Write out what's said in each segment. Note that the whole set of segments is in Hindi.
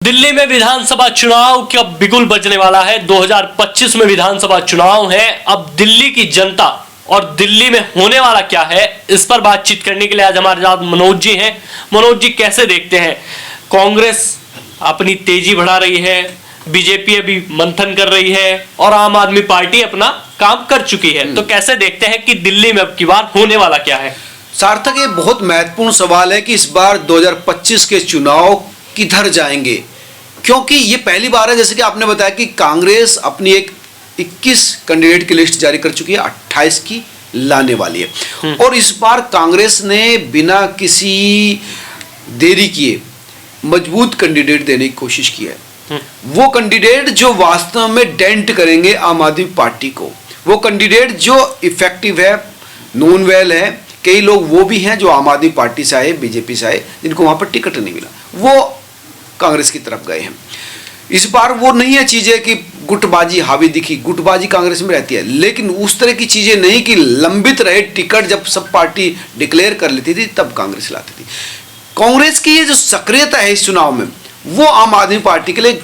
दिल्ली में विधानसभा चुनाव का बिगुल बजने वाला है। 2025 में विधानसभा चुनाव है। अब दिल्ली की जनता और दिल्ली में होने वाला क्या है, इस पर बातचीत करने के लिए आज हमारे साथ मनोज जी हैं। मनोज जी, कैसे देखते हैं? कांग्रेस अपनी तेजी बढ़ा रही है, बीजेपी अभी मंथन कर रही है और आम आदमी पार्टी अपना काम कर चुकी है, तो कैसे देखते हैं कि दिल्ली में अब की बार होने वाला क्या है? सार्थक, ये बहुत महत्वपूर्ण सवाल है कि इस बार 2025 के चुनाव किधर जाएंगे, क्योंकि ये पहली बार है, जैसे कि आपने बताया कि कांग्रेस अपनी एक 21 कैंडिडेट की लिस्ट जारी कर चुकी है, 28 की लाने वाली है। और इस बार कांग्रेस ने बिना किसी देरी किए मजबूत कैंडिडेट देने की कोशिश की है। वो कैंडिडेट जो वास्तव में डेंट करेंगे आम आदमी पार्टी को, वो कैंडिडेट जो इफेक्टिव है, नोन वेल है। कई लोग वो भी हैं जो आम आदमी पार्टी से आए, बीजेपी से आए, जिनको वहां पर टिकट नहीं मिला, वो कांग्रेस की तरफ गए हैं। इस बार वो नहीं है चीजें कि गुटबाजी हावी दिखी, गुटबाजी कांग्रेस में रहती है, लेकिन उस तरह की चीजें नहीं कि लंबित रहे टिकट। जब सब पार्टी डिक्लेयर कर लेती थी तब कांग्रेस लाती थी। कांग्रेस की ये जो सक्रियता है इस चुनाव में, वो आम आदमी पार्टी के लिए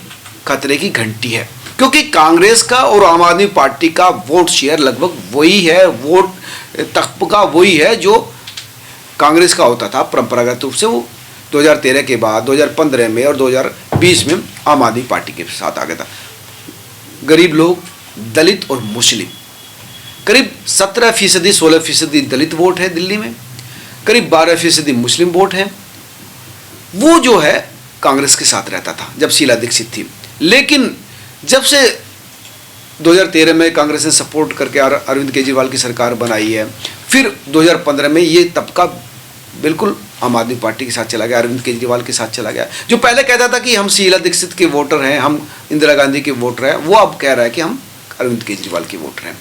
खतरे की घंटी है, क्योंकि कांग्रेस का और आम आदमी पार्टी का वोट शेयर लगभग वही है, वोट तख्ता वही है जो कांग्रेस का होता था परंपरागत रूप से। वो 2013 के बाद 2015 में और 2020 में आम आदमी पार्टी के साथ आ गया था। गरीब लोग, दलित और मुस्लिम, करीब 17% 16% दलित वोट है दिल्ली में, करीब 12% मुस्लिम वोट है। वो जो है कांग्रेस के साथ रहता था जब शीला दीक्षित थी, लेकिन जब से 2013 में कांग्रेस ने सपोर्ट करके अरविंद केजरीवाल की सरकार बनाई है, फिर 2015 में ये तबका बिल्कुल आम आदमी पार्टी के साथ चला गया, अरविंद केजरीवाल के साथ चला गया। जो पहले कहता था कि हम शीला दीक्षित के वोटर हैं, हम इंदिरा गांधी के वोटर हैं, वो अब कह रहा है कि हम अरविंद केजरीवाल के वोटर हैं।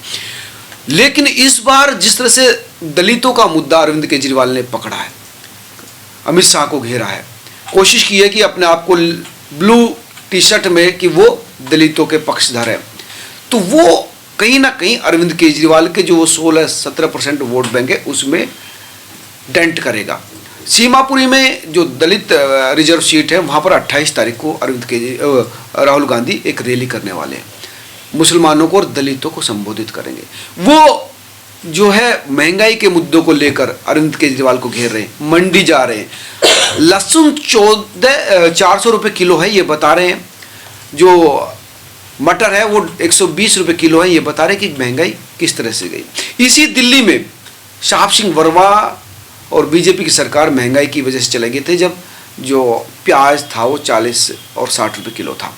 लेकिन इस बार जिस तरह से दलितों का मुद्दा अरविंद केजरीवाल ने पकड़ा है, अमित शाह को घेरा है, कोशिश की है कि अपने आप को ब्लू टी शर्ट में कि वो दलितों के पक्षधर है, तो वो कहीं ना कहीं अरविंद केजरीवाल के जो 16-17% वोट बैंक है उसमें डेंट करेगा। सीमापुरी में जो दलित रिजर्व सीट है, वहाँ पर 28 तारीख को राहुल गांधी एक रैली करने वाले हैं, मुसलमानों को और दलितों को संबोधित करेंगे। वो जो है महंगाई के मुद्दों को लेकर अरविंद केजरीवाल को घेर रहे हैं, मंडी जा रहे हैं। लहसुन 400 रुपये किलो है ये बता रहे हैं, जो मटर है वो 120 रुपये किलो है ये बता रहे हैं कि महंगाई किस तरह से गई। इसी दिल्ली में साहब सिंह वर्मा और बीजेपी की सरकार महंगाई की वजह से चले गए थे, जब जो प्याज था वो 40 और 60 रुपये किलो था।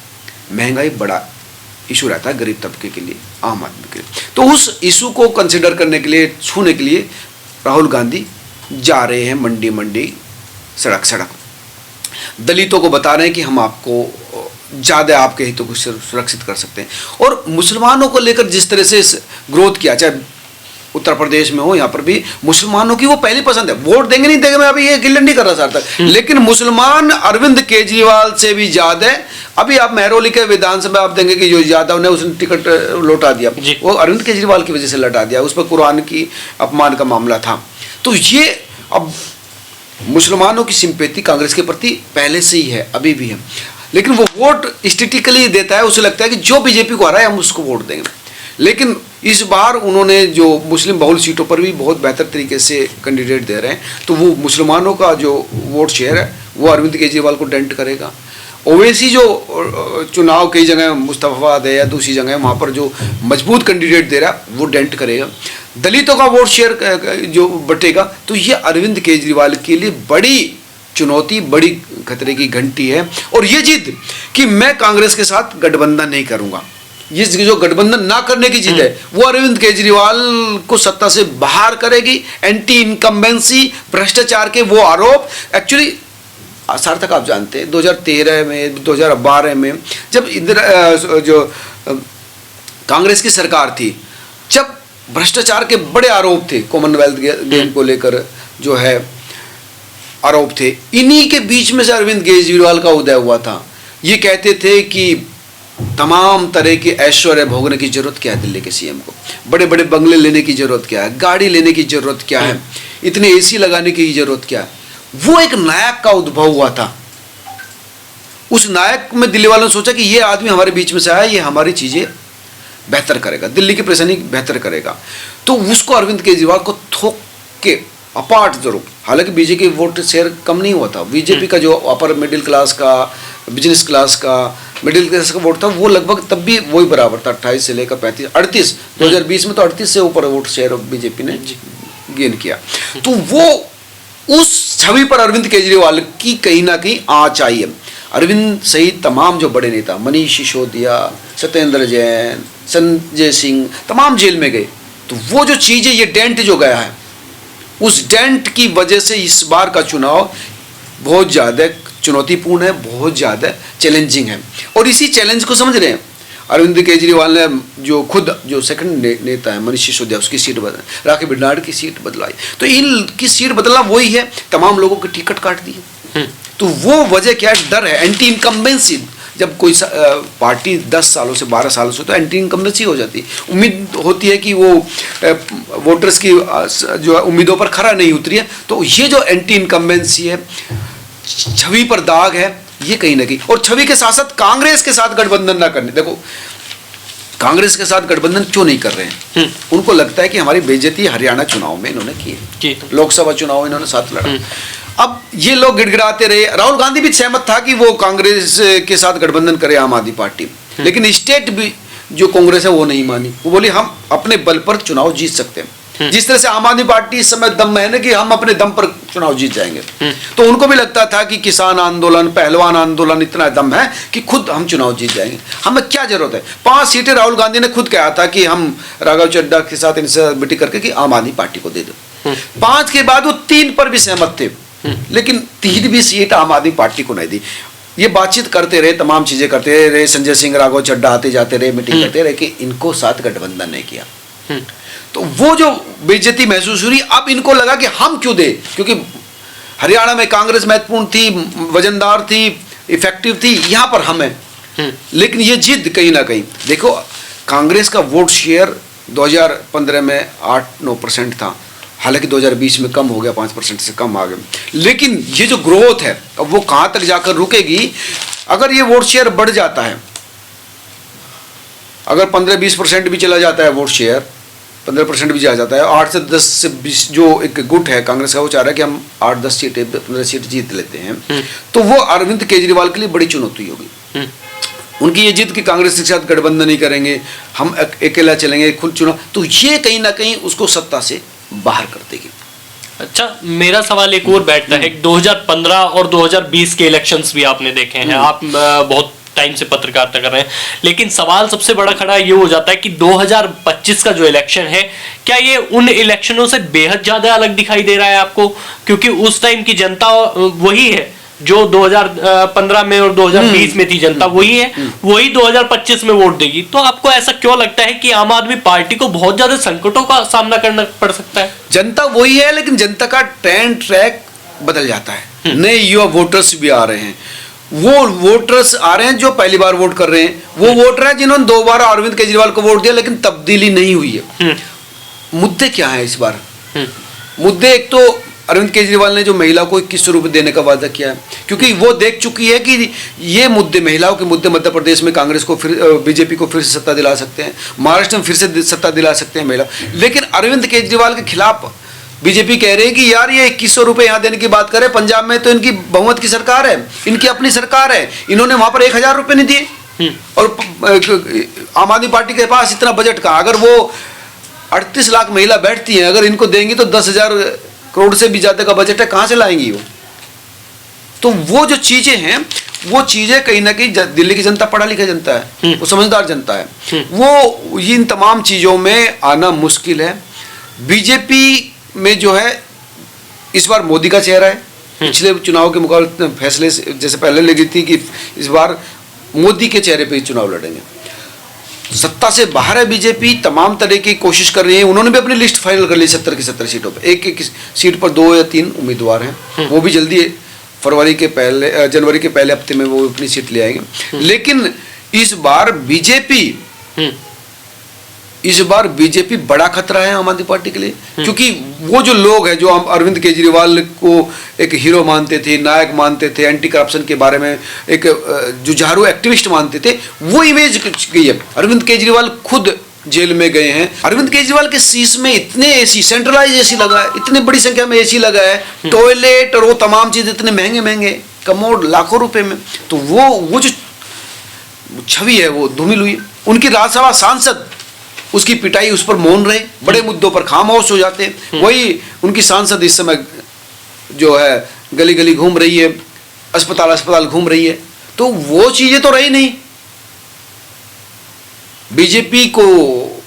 महंगाई बड़ा इशू रहता है गरीब तबके के लिए, आम आदमी के लिए। तो उस इशू को कंसिडर करने के लिए, छूने के लिए राहुल गांधी जा रहे हैं मंडी मंडी, सड़क सड़क, दलितों को बता रहे हैं कि हम आपको ज़्यादा आपके हितों को सुरक्षित कर सकते हैं। और मुसलमानों को लेकर जिस तरह से ग्रोथ किया, चाहे उत्तर प्रदेश में हो, यहाँ पर भी मुसलमानों की वो पहली पसंद है। वोट देंगे नहीं देंगे, मैं अभी ये गिल्ल नहीं कर रहा सार्थक, लेकिन मुसलमान अरविंद केजरीवाल से भी ज्यादा। अभी आप महरौली के विधानसभा आप देंगे कि जो यादव ने उसने टिकट लौटा दिया, वो अरविंद केजरीवाल की वजह से लौटा दिया, उस पर कुरान की अपमान का मामला था। तो ये अब मुसलमानों की सिंपैथी कांग्रेस के प्रति पहले से ही है, अभी भी है, लेकिन वो वोट स्टेटिकली देता है। उसे लगता है कि जो बीजेपी को हराए हम उसको वोट देंगे। लेकिन इस बार उन्होंने जो मुस्लिम बहुल सीटों पर भी बहुत बेहतर तरीके से कैंडिडेट दे रहे हैं, तो वो मुसलमानों का जो वोट शेयर है वो अरविंद केजरीवाल को डेंट करेगा। ओवैसी जो चुनाव कई जगह मुस्तफाबाद है या दूसरी जगह वहाँ पर जो मजबूत कैंडिडेट दे रहा है वो डेंट करेगा। दलितों का वोट शेयर जो बटेगा, तो ये अरविंद केजरीवाल के लिए बड़ी चुनौती, बड़ी खतरे की घंटी है। और ये जिद कि मैं कांग्रेस के साथ गठबंधन नहीं करूँगा, ये जो गठबंधन ना करने की जिद है, वो अरविंद केजरीवाल को सत्ता से बाहर करेगी। एंटी इनकम्बेंसी, भ्रष्टाचार के वो आरोप, एक्चुअली सार्थक आप जानते हैं 2013 में 2012 में जब जो कांग्रेस की सरकार थी, जब भ्रष्टाचार के बड़े आरोप थे, कॉमनवेल्थ गेम को लेकर जो है आरोप थे, इन्हीं के बीच में से अरविंद केजरीवाल का उदय हुआ था। ये कहते थे कि तमाम तरह के ऐश्वर्य भोगने की जरूरत क्या है दिल्ली के सीएम को, बड़े बड़े बंगले लेने की जरूरत क्या है, गाड़ी लेने की जरूरत क्या है, इतने एसी लगाने की जरूरत क्या है। वो एक नायक का उद्भव हुआ था। उस नायक में दिल्ली वालों ने सोचा कि ये आदमी हमारे बीच में से आया, ये हमारी चीज़ें बेहतर करेगा, दिल्ली की परेशानी बेहतर करेगा। तो उसको अरविंद केजरीवाल को थोक के अपार्ट जरूर, हालांकि बीजेपी वोट शेयर कम नहीं हुआ था, बीजेपी का जो अपर मिडिल क्लास का, बिजनेस क्लास का, मिडिल क्लास का वोट था वो लगभग तब भी वही बराबर था, 28 से लेकर 35, 38, 2020 में तो 38 से ऊपर वोट शेयर बीजेपी ने गेन किया। तो वो उस छवि पर अरविंद केजरीवाल की कहीं ना कहीं आँच आई है। अरविंद सहित तमाम जो बड़े नेता, मनीष सिसोदिया, सत्येंद्र जैन, संजय सिंह, तमाम जेल में गए। तो वो जो चीज़ें, ये डेंट जो गया है, उस डेंट की वजह से इस बार का चुनाव बहुत ज़्यादा चुनौतीपूर्ण है, बहुत ज़्यादा चैलेंजिंग है। और इसी चैलेंज को समझ रहे हैं अरविंद केजरीवाल ने, जो खुद जो सेकंड नेता है मनीष सिसोदिया, उसकी सीट बदल, राखी बिरनाड़ की सीट बदलाई। तो इनकी सीट बदलना वही है, तमाम लोगों की टिकट काट दी है। तो वो वजह क्या है? डर है, एंटी इनकम्बेंसी। जब कोई पार्टी 10 सालों से 12 सालों से, तो एंटी इनकम्बेंसी हो जाती है। उम्मीद होती है कि वो वोटर्स की जो उम्मीदों पर खरा नहीं उतरी है। तो ये जो एंटी इनकम्बेंसी है, छवि पर दाग है, ये कहीं ना कहीं, और छवि के साथ साथ कांग्रेस के साथ गठबंधन ना करने। देखो कांग्रेस के साथ गठबंधन क्यों नहीं कर रहे हैं? उनको लगता है कि हमारी बेइज्जती हरियाणा चुनाव में इन्होंने की है, लोकसभा चुनाव इन्होंने साथ लड़ा। अब ये लोग गिड़गिड़ाते रहे, राहुल गांधी भी सहमत था कि वो कांग्रेस के साथ गठबंधन करे आम आदमी पार्टी, लेकिन स्टेट भी जो कांग्रेस है वो नहीं मानी। वो बोली हम अपने बल पर चुनाव जीत सकते हैं। जिस तरह से आम आदमी पार्टी इस समय दम में है ना कि हम अपने दम पर चुनाव जीत जाएंगे, तो उनको भी लगता था कि किसान आंदोलन, पहलवान आंदोलन, इतना दम है कि खुद हम चुनाव जीत जाएंगे, हमें क्या जरूरत है। 5 सीटें राहुल गांधी ने खुद कहा था कि हम राघव चड्ढा के साथ इनसे मीटिंग करके कि आम आदमी पार्टी को दे दो। 5 के बाद वो 3 पर भी सहमत थे, लेकिन 3 भी सीट आम आदमी पार्टी को नहीं दी। ये बातचीत करते रहे, तमाम चीजें करते रहे, संजय सिंह, राघव चड्ढा आते जाते रहे, मीटिंग करते रहे, कि इनको साथ गठबंधन नहीं किया। तो वो जो बेइज्जती महसूस हुई, अब इनको लगा कि हम क्यों दे, क्योंकि हरियाणा में कांग्रेस महत्वपूर्ण थी, वजनदार थी, इफेक्टिव थी, यहां पर हम हैं। लेकिन ये जिद कहीं ना कहीं, देखो कांग्रेस का वोट शेयर 2015 में 8-9% था, हालांकि 2020 में कम हो गया, 5% से कम आ गया। लेकिन ये जो ग्रोथ है, अब वो कहां तक जाकर रुकेगी? अगर ये वोट शेयर बढ़ जाता है, अगर 15-20% भी चला जाता है वोट शेयर, 15% भी जा जाता है, 8 से 10 से 20 जो एक गुट है कांग्रेस का, वो चाह रहा है कि हम 8-10 सीटें, 15 सीट जीत लेते हैं, तो वो अरविंद केजरीवाल के लिए बड़ी चुनौती होगी। उनकी ये जिद कि कांग्रेस के साथ गठबंधन नहीं करेंगे, हम अकेला चलेंगे, खुद चुनाव, तो ये कहीं ना कहीं उसको सत्ता से बाहर कर देगी। अच्छा, मेरा सवाल एक और बैठता है, 2015 और 2020 के इलेक्शंस भी आपने देखे हैं, आप बहुत टाइम से पत्रकारिता कर रहे हैं, लेकिन सवाल सबसे बड़ा खड़ा ये हो जाता है कि 2025 का जो इलेक्शन है, क्या ये उन इलेक्शनों से बेहद ज्यादा अलग दिखाई दे रहा है आपको? क्योंकि उस टाइम की जनता वही है जो 2015 में और 2020 में थी, जनता वही है, वही 2025 में वोट देगी। तो आपको ऐसा क्यों लगता है कि आम आदमी पार्टी को बहुत ज्यादा संकटों का सामना करना पड़ सकता है? जनता वही है, लेकिन जनता का ट्रैक बदल जाता है। नए युवा वोटर्स भी आ रहे हैं, वो वोटर्स आ रहे हैं जो पहली बार वोट कर रहे हैं, वो वोटर हैं जिन्होंने 2 बार अरविंद केजरीवाल को वोट दिया, लेकिन तब्दीली नहीं हुई है। मुद्दे क्या है इस बार? मुद्दे, एक तो अरविंद केजरीवाल ने जो महिला को 2100 रुपये देने का वादा किया है, क्योंकि वो देख चुकी है कि ये मुद्दे, महिलाओं के मुद्दे, मध्य प्रदेश में कांग्रेस को फिर, बीजेपी को फिर से सत्ता दिला सकते हैं, महाराष्ट्र में फिर से सत्ता दिला सकते हैं महिला। लेकिन अरविंद केजरीवाल के खिलाफ बीजेपी कह रही है कि यार ये 2100 रुपये यहाँ देने की बात करे, पंजाब में तो इनकी बहुमत की सरकार है, इनकी अपनी सरकार है, इन्होंने वहां पर 1000 रुपये नहीं दिए। और आम आदमी पार्टी के पास इतना बजट का, अगर वो 38 लाख महिला बैठती हैं, अगर इनको देंगी तो 10,000 करोड़ से भी ज्यादा का बजट है, कहां से लाएंगी वो? तो वो जो चीजें हैं, वो चीजें कहीं ना कहीं दिल्ली की जनता पढ़ा लिखा जनता है, वो समझदार जनता है, वो इन तमाम चीजों में आना मुश्किल है। बीजेपी में जो है इस बार मोदी का चेहरा है, पिछले चुनाव के मुकाबले फैसले जैसे पहले लगी थी कि इस बार मोदी के चेहरे पे चुनाव लड़ेंगे। सत्ता से बाहर है बीजेपी, तमाम तरह की कोशिश कर रही है, उन्होंने भी अपनी लिस्ट फाइनल कर ली 70 की 70 सीटों पे, एक सीट पर 2 या 3 उम्मीदवार हैं, वो भी जल्दी जनवरी के पहले हफ्ते में वो अपनी सीट ले आएंगे। लेकिन इस बार बीजेपी इस बार बीजेपी बड़ा खतरा है आम आदमी पार्टी के लिए, क्योंकि वो जो लोग हैं जो अरविंद केजरीवाल को एक हीरो मानते थे, नायक मानते थे, एंटी करप्शन के बारे में एक जुझारू एक्टिविस्ट मानते थे, वो इमेज गई है। अरविंद केजरीवाल खुद जेल में गए हैं। अरविंद केजरीवाल के शीश में इतने एसी, सेंट्रलाइज एसी लगा है, इतनी बड़ी संख्या में एसी लगा है, टॉयलेट और वो तमाम चीज इतने महंगे महंगे, कमोड लाखों रुपए में, तो वो जो छवि है वो धूमिल हुई। उनकी राज्यसभा सांसद उसकी पिटाई, उस पर मौन रहे, बड़े मुद्दों पर खामोश हो जाते हैं। वही उनकी सांसद इस समय जो है गली गली घूम रही है, अस्पताल अस्पताल घूम रही है, तो वो चीजें तो रही नहीं। बीजेपी को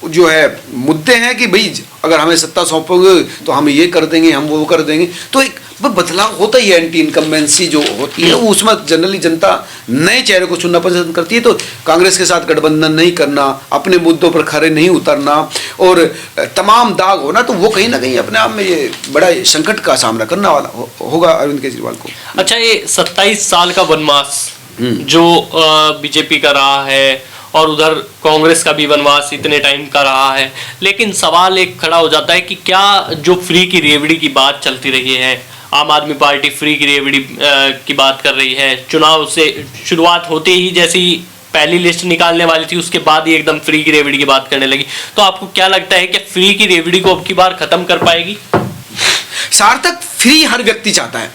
जो है मुद्दे हैं कि भाई अगर हमें सत्ता सौंपोगे तो हम ये कर देंगे, हम वो कर देंगे, तो एक बदलाव होता ही है। एंटी इनकम्बेंसी जो होती है उसमें जनरली जनता नए चेहरे को चुनना पसंद करती है। तो कांग्रेस के साथ गठबंधन नहीं करना, अपने मुद्दों पर खड़े नहीं उतरना और तमाम दाग होना, तो वो कहीं ना कहीं अपने आप में ये बड़ा संकट का सामना करना वाला होगा अरविंद केजरीवाल को। अच्छा, ये 27 साल का वनवास जो बीजेपी का रहा है और उधर कांग्रेस का भी वनवास इतने टाइम का रहा है, लेकिन सवाल एक खड़ा हो जाता है कि क्या जो फ्री की रेवड़ी की बात चलती रही है, आम आदमी पार्टी फ्री की रेवड़ी की बात कर रही है, चुनाव से शुरुआत होते ही जैसी पहली लिस्ट निकालने वाली थी उसके बाद ही एकदम फ्री की रेवड़ी की बात करने लगी, तो आपको क्या लगता है कि फ्री की रेवड़ी को अब की बार खत्म कर पाएगी? सार्थक फ्री हर व्यक्ति चाहता है,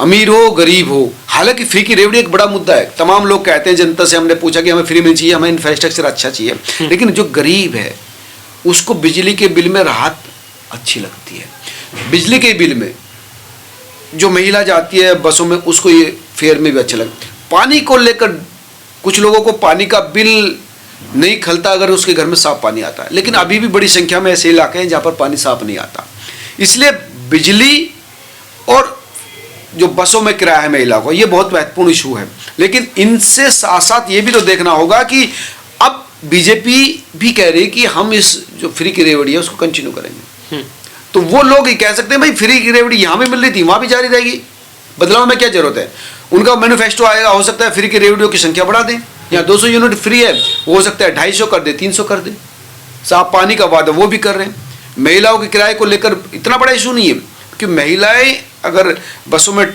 अमीर हो गरीब हो। हालांकि फ्री की रेवड़ी एक बड़ा मुद्दा है। तमाम लोग कहते हैं, जनता से हमने पूछा कि हमें फ्री में चाहिए, हमें इंफ्रास्ट्रक्चर अच्छा चाहिए, लेकिन जो गरीब है उसको बिजली के बिल में राहत अच्छी लगती है। बिजली के बिल में जो महिला जाती है बसों में, उसको ये फेयर में भी अच्छा लगता है। पानी को लेकर कुछ लोगों को पानी का बिल नहीं खलता अगर उसके घर में साफ पानी आता है, लेकिन अभी भी बड़ी संख्या में ऐसे इलाके हैं जहाँ पर पानी साफ नहीं आता। इसलिए बिजली और जो बसों में किराया है महिला को, ये बहुत महत्वपूर्ण इशू है। लेकिन इनसे साथ साथ ये भी तो देखना होगा कि अब बीजेपी भी कह रही है कि हम इस जो फ्री की रेवड़ी है उसको कंटिन्यू करेंगे। तो वो लोग ही कह सकते हैं भाई फ्री की रेवड़ी यहाँ भी मिल रही थी, वहाँ भी जारी रहेगी, बदलाव में क्या जरूरत है। उनका मैनिफेस्टो आएगा, हो सकता है फ्री की रेवड़ियों की संख्या बढ़ा दें, यहाँ 200 यूनिट फ्री है, वो हो सकता है 250 कर दे, 300 कर दे। साफ पानी का वादा वो भी कर रहे हैं। महिलाओं के किराए को लेकर इतना बड़ा इशू नहीं है कि महिलाएं अगर बसों में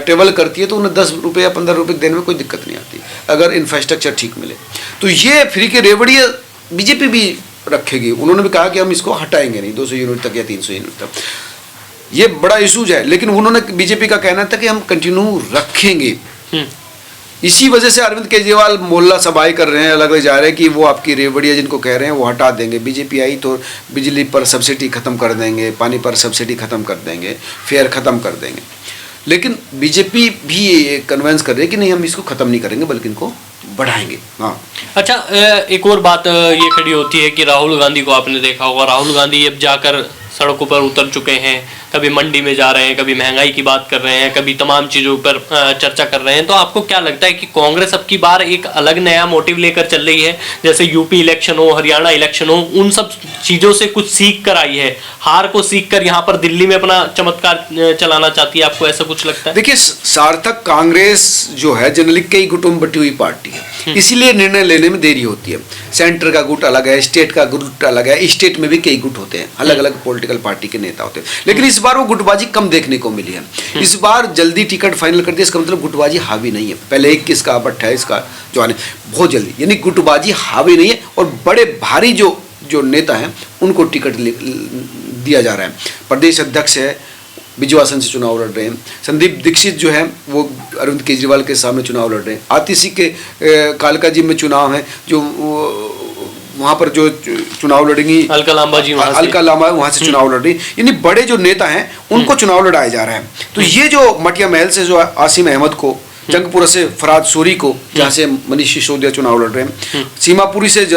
ट्रेवल करती है तो उन्हें 10 रुपये या 15 रुपये देने में कोई दिक्कत नहीं आती अगर इंफ्रास्ट्रक्चर ठीक मिले। तो ये फ्री की रेवड़ी बीजेपी भी रखेगी। उन्होंने भी कहा कि हम इसको हटाएंगे नहीं 200 यूनिट तक या 300 यूनिट तक। ये बड़ा इशूज है, लेकिन उन्होंने बीजेपी का कहना था कि हम कंटिन्यू रखेंगे। इसी वजह से अरविंद केजरीवाल मोहल्ला सभाएं कर रहे हैं, अलग अलग जा रहे हैं कि वो आपकी रेवड़ियाँ जिनको कह रहे हैं वो हटा देंगे। बीजेपी आई तो बिजली पर सब्सिडी खत्म कर देंगे, पानी पर सब्सिडी खत्म कर देंगे, फेयर खत्म कर देंगे। लेकिन बीजेपी भी ये कन्विंस कर रही है कि नहीं, हम इसको खत्म नहीं करेंगे बल्कि इनको बढ़ाएंगे। हाँ, अच्छा, एक और बात ये खड़ी होती है कि राहुल गांधी को आपने देखा होगा, राहुल गांधी अब जाकर सड़कों पर उतर चुके हैं, कभी मंडी में जा रहे हैं, कभी महंगाई की बात कर रहे हैं, कभी तमाम चीज़ों पर चर्चा कर रहे हैं। तो आपको क्या लगता है कि कांग्रेस अब की बार एक अलग नया मोटिव लेकर चल रही है, जैसे यूपी इलेक्शन हो, हरियाणा इलेक्शन हो, उन सब चीज़ों से कुछ सीख कर आई है, हार को सीख कर यहाँ पर दिल्ली में अपना चमत्कार चलाना चाहती है? आपको ऐसा कुछ लगता है? देखिए, सार्थक कांग्रेस जो है जनरली कई गुटों में बटी हुई पार्टी है, इसीलिए निर्णय लेने में देरी होती है। सेंटर का गुट अलग है, स्टेट का गुट अलग है, स्टेट में भी कई गुट होते हैं, अलग अलग पॉलिटिकल पार्टी के नेता होते हैं। लेकिन इस बार वो गुटबाजी कम देखने को मिली है। इस बार जल्दी टिकट फाइनल कर दिया, इसका मतलब गुटबाजी हावी नहीं है। पहले 21 का, अब 28 का जो आने बहुत जल्दी, यानी गुटबाजी हावी नहीं है। और बड़े भारी जो नेता हैं उनको टिकट दिया जा रहा है। प्रदेश अध्यक्ष है बिजवासन से चुनाव लड़ रहे हैं, संदीप दीक्षित जो है वो अरविंद केजरीवाल के सामने चुनाव लड़ रहे हैं, आतिशी के कालका जी में चुनाव है, जो वहाँ पर जो चुनाव लड़ेंगी अलका लांबा जी वहाँ से चुनाव लड़ रही। यानी बड़े जो नेता हैं उनको चुनाव लड़ाया जा रहा है। तो ये जो मटिया महल से जो आसिम अहमद को, जंगपुरा से फराद सूरी को, जहाँ से मनीष सिसोदिया चुनाव लड़ रहे हैं, सीमापुरी से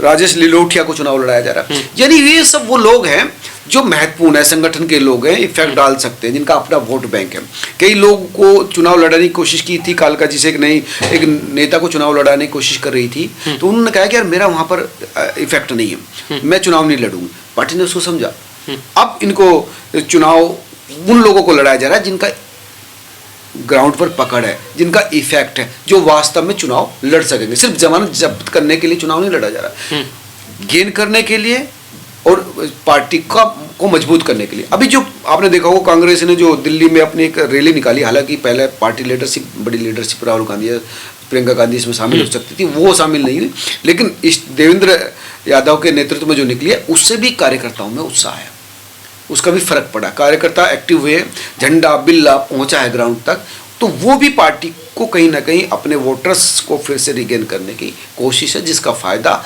राजेश लिलोठिया को चुनाव लड़ाया जा रहा है। यानी ये सब वो लोग हैं जो महत्वपूर्ण है, संगठन के लोग हैं, इफेक्ट डाल सकते हैं, जिनका अपना वोट बैंक है। कई लोगों को चुनाव लड़ाने की कोशिश की थी, कालका जी से एक नेता को चुनाव लड़ाने की कोशिश कर रही थी, तो उन्होंने कहा कि यार मेरा वहाँ पर इफेक्ट नहीं है, मैं चुनाव नहीं लड़ूंगी। पार्टी ने उसको समझा। अब इनको चुनाव उन लोगों को लड़ाया जा रहा है जिनका ग्राउंड पर पकड़ है, जिनका इफेक्ट है, जो वास्तव में चुनाव लड़ सकेंगे। सिर्फ जमानत जब्त करने के लिए चुनाव नहीं लड़ा जा रहा, गेन करने के लिए और पार्टी को मजबूत करने के लिए। अभी जो आपने देखा हो, कांग्रेस ने जो दिल्ली में अपनी एक रैली निकाली, हालांकि पहले पार्टी लीडरशिप, बड़ी लीडरशिप राहुल गांधी, प्रियंका गांधी इसमें शामिल हो सकती थी, वो शामिल नहीं हुई, लेकिन इस देवेंद्र यादव के नेतृत्व में जो निकली है उससे भी कार्यकर्ताओं में उत्साह है, उसका भी फर्क पड़ा, कार्यकर्ता एक्टिव हुए, झंडा बिल्ला पहुंचा है ग्राउंड तक, तो वो भी पार्टी को कहीं ना कहीं अपने वोटर्स को फिर से रिगेन करने की कोशिश है, जिसका फायदा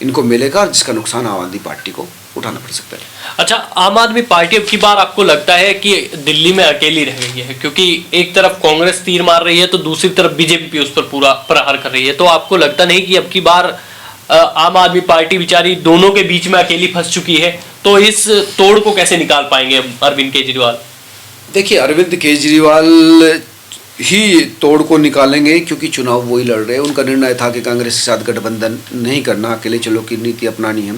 इनको मिलेगा और जिसका नुकसान आम आदमी पार्टी को उठाना पड़ सकता है। अच्छा, आम आदमी पार्टी अब की बार आपको लगता है कि दिल्ली में अकेली रह गई है, क्योंकि एक तरफ कांग्रेस तीर मार रही है तो दूसरी तरफ बीजेपी उस पर पूरा प्रहार कर रही है, तो आपको लगता नहीं कि अब की बार आम आदमी पार्टी बेचारी दोनों के बीच में अकेली फंस चुकी है, तो इस तोड़ को कैसे निकाल पाएंगे अरविंद केजरीवाल? देखिए, अरविंद केजरीवाल ही तोड़ को निकालेंगे, क्योंकि चुनाव वही लड़ रहे हैं। उनका निर्णय था कि कांग्रेस के साथ गठबंधन नहीं करना, अकेले चलो की नीति अपनानी है,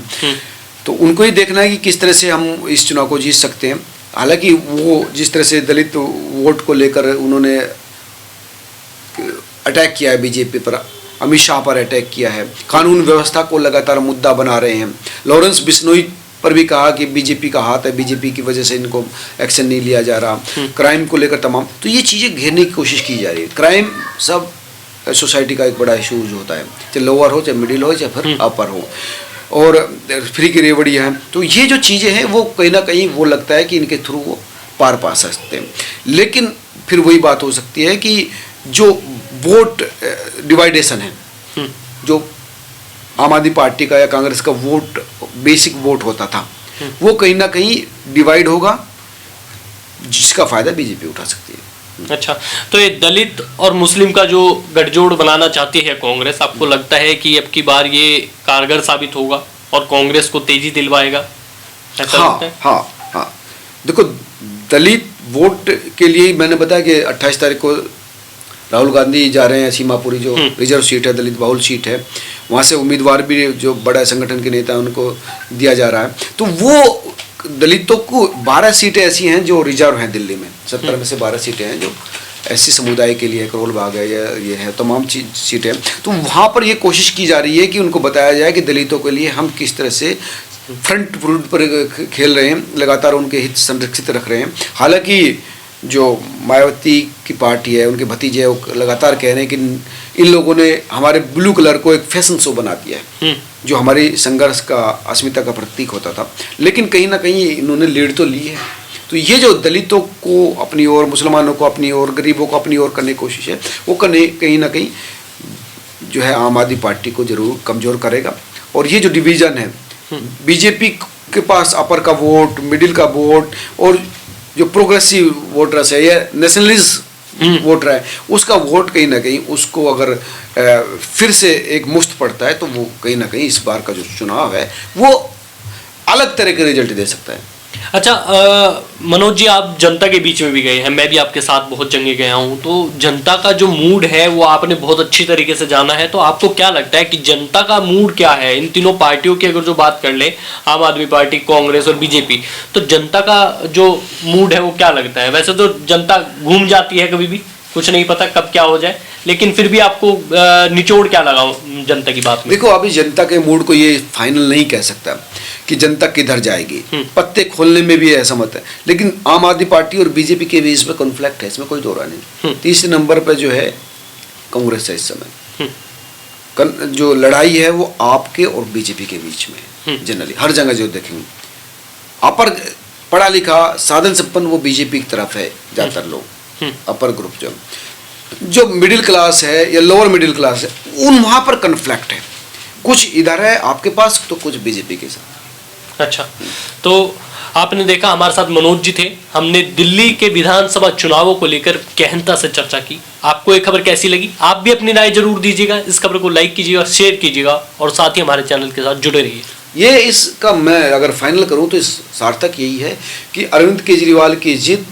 तो उनको ही देखना है कि किस तरह से हम इस चुनाव को जीत सकते हैं। हालांकि वो जिस तरह से दलित वोट को लेकर उन्होंने अटैक किया है बीजेपी पर, अमित शाह पर अटैक किया है, कानून व्यवस्था को लगातार मुद्दा बना रहे हैं, लॉरेंस बिश्नोई पर भी कहा कि बीजेपी का हाथ है, बीजेपी की वजह से इनको एक्शन नहीं लिया जा रहा, क्राइम को लेकर तमाम, तो ये चीज़ें घेरने की कोशिश की जा रही है। क्राइम सब सोसाइटी का एक बड़ा इशूज होता है, चाहे लोअर हो, चाहे मिडिल हो, चाहे फिर अपर हो, और फ्री की रेवड़ी है, तो ये जो चीज़ें हैं वो कहीं ना कहीं वो लगता है कि इनके थ्रू वो पार पा सकते हैं। लेकिन फिर वही बात हो सकती है कि जो वोट डिवाइडेशन है, जो आम आदमी पार्टी का या कांग्रेस का वोट, बेसिक वोट होता था, वो कहीं ना कहीं डिवाइड होगा, जिसका फायदा बीजेपी उठा सकती है। अच्छा, तो ये दलित और मुस्लिम का जो गठजोड़ बनाना चाहती है कांग्रेस, आपको लगता है कि अब की बार ये कारगर साबित होगा और कांग्रेस को तेजी दिलवाएगा, ऐसा लगता है? हाँ, देखो, दलित वोट के लिए मैंने बताया कि 28 तारीख को राहुल गांधी जा रहे हैं सीमापुरी, जो रिजर्व सीट है, दलित बहुल सीट है, वहाँ से उम्मीदवार भी जो बड़ा संगठन के नेता उनको दिया जा रहा है, तो वो दलितों को 12 सीटें ऐसी हैं जो रिजर्व हैं दिल्ली में, 70 में से 12 सीटें हैं जो ऐसी समुदाय के लिए, करोल बाग है या ये है, तमाम सीटें, तो वहाँ पर ये कोशिश की जा रही है कि उनको बताया जाए कि दलितों के लिए हम किस तरह से फ्रंट फुट पर खेल रहे हैं, लगातार उनके हित संरक्षित रख रहे हैं। हालांकि जो मायावती की पार्टी है, उनके भतीजे वो लगातार कह रहे हैं कि इन लोगों ने हमारे ब्लू कलर को एक फैशन शो बना दिया है, जो हमारी संघर्ष का, अस्मिता का प्रतीक होता था, लेकिन कहीं ना कहीं इन्होंने लीड तो ली है। तो ये जो दलितों को अपनी ओर, मुसलमानों को अपनी ओर, गरीबों को अपनी ओर करने की कोशिश है, वो कहीं ना कहीं जो है आम आदमी पार्टी को जरूर कमज़ोर करेगा। और ये जो डिवीज़न है, बीजेपी के पास अपर का वोट, मिडिल का वोट, और जो प्रोग्रेसिव वोटर्स है या नेशनलिस्ट वोटर है, उसका वोट कहीं ना कहीं उसको अगर फिर से एक मुश्त पड़ता है, तो वो कहीं ना कहीं इस बार का जो चुनाव है वो अलग तरह के रिजल्ट दे सकता है। अच्छा, मनोज जी, आप जनता के बीच में भी गए हैं, मैं भी आपके साथ बहुत जगह गया हूं, तो जनता का जो मूड है वो आपने बहुत अच्छी तरीके से जाना है, तो आपको क्या लगता है कि जनता का मूड क्या है इन तीनों पार्टियों की? अगर जो बात कर ले, आम आदमी पार्टी, कांग्रेस और बीजेपी, तो जनता का जो मूड है वो क्या लगता है? वैसे तो जनता घूम जाती है, कभी भी कुछ नहीं पता कब क्या हो जाए, लेकिन फिर भी आपको निचोड़ क्या लगा जनता की बात में? देखो, अभी जनता के मूड को ये फाइनल नहीं कह सकता कि जनता किधर जाएगी, पत्ते खोलने में भी ऐसा मत है, लेकिन आम आदमी पार्टी और बीजेपी के बीच में कॉन्फ्लिक्ट है, इसमें कोई दो राय नहीं। तीसरे नंबर पर जो है कांग्रेस है इस समय, जो लड़ाई है वो आपके और बीजेपी के बीच में। जनरली हर जगह जो देखेंगे, अपर पढ़ा लिखा साधन संपन्न वो बीजेपी की तरफ है ज्यादातर लोग, अपर ग्रुप जो मिडिल क्लास है या लोअर मिडिल क्लास है, उन वहां पर कन्फ्लिक्ट है, कुछ इधर है आपके पास तो कुछ बीजेपी के साथ। अच्छा, तो आपने देखा हमारे साथ मनोज जी थे, हमने दिल्ली के विधानसभा चुनावों को लेकर गहनता से चर्चा की। आपको ये खबर कैसी लगी? आप भी अपनी राय जरूर दीजिएगा, इस खबर को लाइक कीजिएगा, शेयर कीजिएगा और साथ ही हमारे चैनल के साथ जुड़े रहिए। ये इसका मैं अगर फाइनल करूं तो इस सार्थक यही है कि अरविंद केजरीवाल की जीत,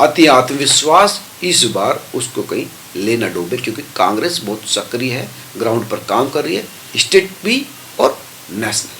अति आत्मविश्वास, इस बार उसको कहीं लेना डूबे, क्योंकि कांग्रेस बहुत सक्रिय है, ग्राउंड पर काम कर रही है, स्टेट भी और नेशनल।